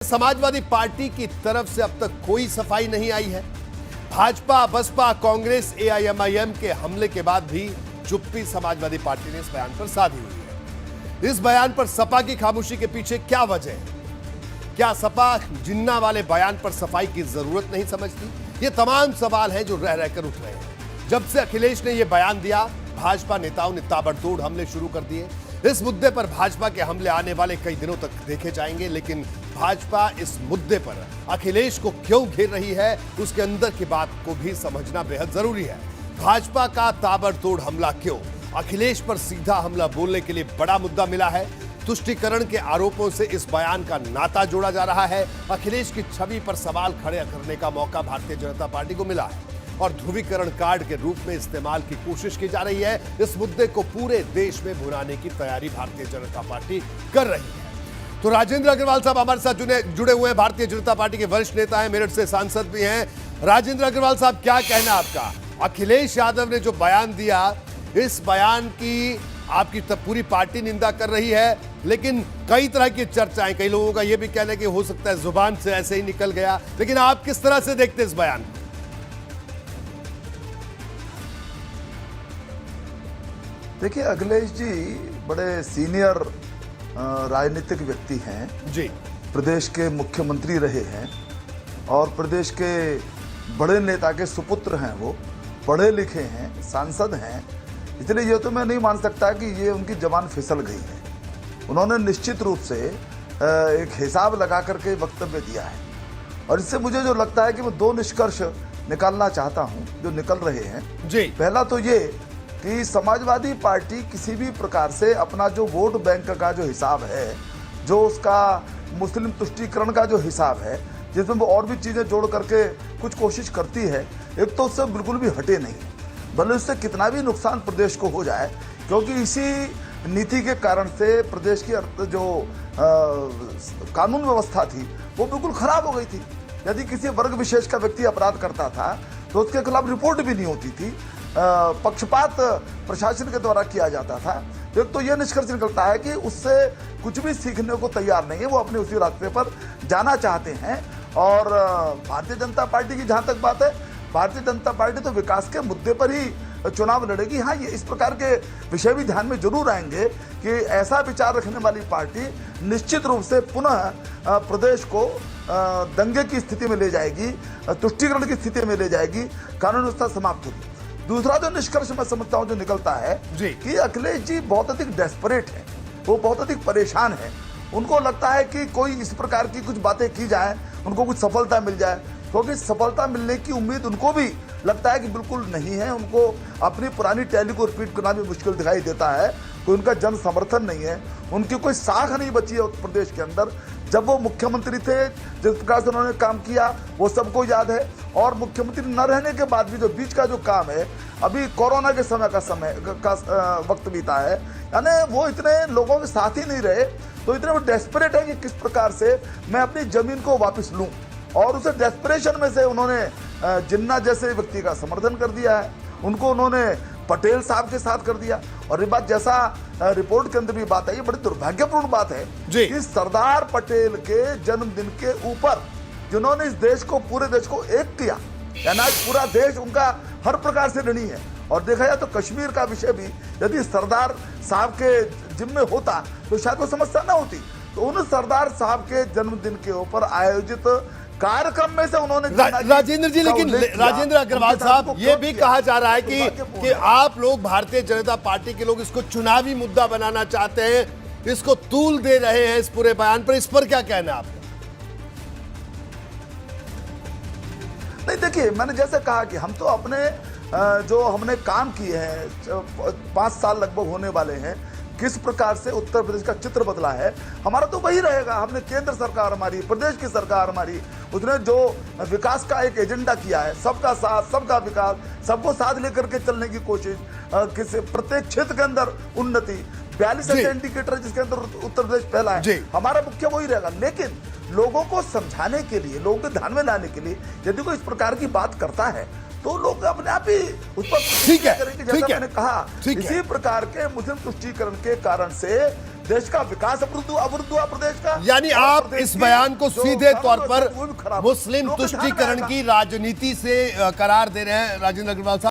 Samajwadi party की तरफ से अब तक कोई सफाई नहीं आई है। भाजपा, बसपा, कांग्रेस, एआईएमआईएम के हमले के बाद भी चुप्पी समाजवादी पार्टी ने इस बयान पर साधी हुई है। इस बयान पर सपा की खामोशी के पीछे क्या वजह है? क्या सपा जिन्ना वाले बयान पर सफाई की जरूरत नहीं समझती? ये तमाम सवाल हैं जो रह रहकर उठ रहे हैं। जब से अखिलेश ने यह बयान दिया, भाजपा नेताओं ने ताबड़तोड़ हमले शुरू कर दिए। इस मुद्दे पर भाजपा के हमले आने वाले कई दिनों तक देखे जाएंगे, लेकिन भाजपा इस मुद्दे पर अखिलेश को क्यों घेर रही है, उसके अंदर की बात को भी समझना बेहद जरूरी है। भाजपा का ताबड़तोड़ हमला क्यों? अखिलेश पर सीधा हमला बोलने के लिए बड़ा मुद्दा मिला है। तुष्टीकरण के आरोपों से इस बयान का नाता जोड़ा जा रहा है। अखिलेश की छवि पर सवाल खड़े करने का मौका भारतीय जनता पार्टी को मिला है और ध्रुवीकरण कार्ड के रूप में इस्तेमाल की कोशिश की जा रही है। इस मुद्दे को पूरे देश में भुनाने की तैयारी भारतीय जनता पार्टी कर रही है। तो राजेंद्र अग्रवाल साहब हमारे साथ जुड़े हुए हैं। भारतीय जनता पार्टी के वरिष्ठ नेता हैं, मेरठ से सांसद भी हैं। राजेंद्र अग्रवाल साहब, क्या कहना आपका? अखिलेश यादव ने जो बयान दिया, इस बयान की आपकी पूरी पार्टी निंदा कर रही है, लेकिन कई तरह की चर्चाएं, कई लोगों का यह भी कहना है कि हो सकता है जुबान से ऐसे ही निकल गया, लेकिन आप किस तरह से देखते हैं इस बयान को? देखिए, अखिलेश जी बड़े सीनियर राजनीतिक व्यक्ति हैं जी। प्रदेश के मुख्यमंत्री रहे हैं और प्रदेश के बड़े नेता के सुपुत्र हैं। वो पढ़े लिखे हैं, सांसद हैं, इसलिए ये तो मैं नहीं मान सकता कि ये उनकी जबान फिसल गई है। उन्होंने निश्चित रूप से एक हिसाब लगा करके वक्तव्य दिया है और इससे मुझे जो लगता है कि मैं दो निष्कर्ष निकालना चाहता हूँ जो निकल रहे हैं जी। पहला तो ये कि समाजवादी पार्टी किसी भी प्रकार से अपना जो वोट बैंक का जो हिसाब है, जो उसका मुस्लिम तुष्टीकरण का जो हिसाब है, जिसमें वो और भी चीज़ें जोड़ करके कुछ कोशिश करती है, एक तो उससे बिल्कुल भी हटे नहीं, भले उससे कितना भी नुकसान प्रदेश को हो जाए, क्योंकि इसी नीति के कारण से प्रदेश की जो कानून व्यवस्था थी वो बिल्कुल खराब हो गई थी। यदि किसी वर्ग विशेष का व्यक्ति अपराध करता था तो उसके खिलाफ रिपोर्ट भी नहीं होती थी, पक्षपात प्रशासन के द्वारा किया जाता था। एक तो यह निष्कर्ष निकलता है कि उससे कुछ भी सीखने को तैयार नहीं है, वो अपने उसी रास्ते पर जाना चाहते हैं। और भारतीय जनता पार्टी की जहां तक बात है, भारतीय जनता पार्टी तो विकास के मुद्दे पर ही चुनाव लड़ेगी। हाँ, ये इस प्रकार के विषय भी ध्यान में जरूर आएंगे कि ऐसा विचार रखने वाली पार्टी निश्चित रूप से पुनः प्रदेश को दंगे की स्थिति में ले जाएगी, तुष्टीकरण की स्थिति में ले जाएगी, कानून व्यवस्था समाप्त होगी। दूसरा जो निष्कर्ष मैं समझता हूं जो निकलता है कि अखिलेश जी बहुत अधिक डेस्परेट है, वो बहुत अधिक परेशान है। उनको लगता है कि कोई इस प्रकार की कुछ बातें की जाए, उनको कुछ सफलता मिल जाए, क्योंकि सफलता मिलने की उम्मीद उनको भी लगता है कि बिल्कुल नहीं है। उनको अपनी पुरानी टैली को रिपीट करना भी मुश्किल दिखाई देता है। कोई उनका जन समर्थन नहीं है, उनकी कोई साख नहीं बची है उत्तर प्रदेश के अंदर। जब वो मुख्यमंत्री थे, जिस प्रकार से उन्होंने काम किया वो सबको याद है, और मुख्यमंत्री न रहने के बाद भी जो बीच का जो काम है, अभी कोरोना के समय का वक्त बीता है, यानी वो इतने लोगों के साथ ही नहीं रहे, तो इतने वो डेस्परेट है कि किस प्रकार से मैं अपनी जमीन को वापस लूं, और उसे डेस्परेशन में से उन्होंने जिन्ना जैसे व्यक्ति का समर्थन कर दिया है, उनको उन्होंने पटेल साहब के साथ कर दिया। और ये बात जैसा रिपोर्ट के अंदर भी बात है, ये बड़ी दुर्भाग्यपूर्ण बात है कि सरदार पटेल के जन्मदिन के ऊपर जिन्होंने इस देश को, पूरे देश को एक किया, यानी आज पूरा देश उनका हर प्रकार से ऋणी है। और देखा जाए तो कश्मीर का विषय भी यदि सरदार साहब के जिम्मे होता तो शायद वो समस्या न होती। तो उन सरदार साहब के जन्मदिन के ऊपर आयोजित कार्यक्रम में से उन्होंने राजेंद्र जी, लेकिन राजेंद्र अग्रवाल साहब, ये भी कहा जा रहा है कि आप लोग, भारतीय जनता पार्टी के लोग, इसको चुनावी मुद्दा बनाना चाहते हैं, इसको तूल दे रहे हैं इस पूरे बयान पर। इस पर क्या कहना है आपका? नहीं, देखिए, मैंने जैसे कहा कि हम तो अपने जो हमने काम किए हैं, 5 साल लगभग होने वाले हैं, किस प्रकार से उत्तर प्रदेश का चित्र बदला है, हमारा तो वही रहेगा। हमने केंद्र सरकार हमारी, प्रदेश की सरकार हमारी, उसने जो विकास का एक एजेंडा किया है, सबका साथ, सबका विकास, सबको साथ लेकर के चलने की कोशिश, किसी प्रत्येक क्षेत्र के अंदर उन्नति, 42 ऐसे इंडिकेटर जिसके अंदर उत्तर प्रदेश पहला है, हमारा मुख्य वही रहेगा। लेकिन लोगों को समझाने के लिए, लोगों के ध्यान में लाने के लिए यदि कोई इस प्रकार की बात करता है तो लोग अपने आप ही उस पर ठीक है, करेंगे। जैसा मैंने कहा, इसी प्रकार के मुस्लिम तुष्टीकरण के कारण से देश का विकास अवरुद्ध हुआ प्रदेश का। यानी और आप प्रदेश इस की बयान को जो सीधे तौर कानून पर व्यवस्था, वो भी खराब है। मुस्लिम लोगों के ध्यान में तुष्टीकरण आएगा। की राजनीति से करार दे रहे हैं राजेंद्र अग्रवाल साहब।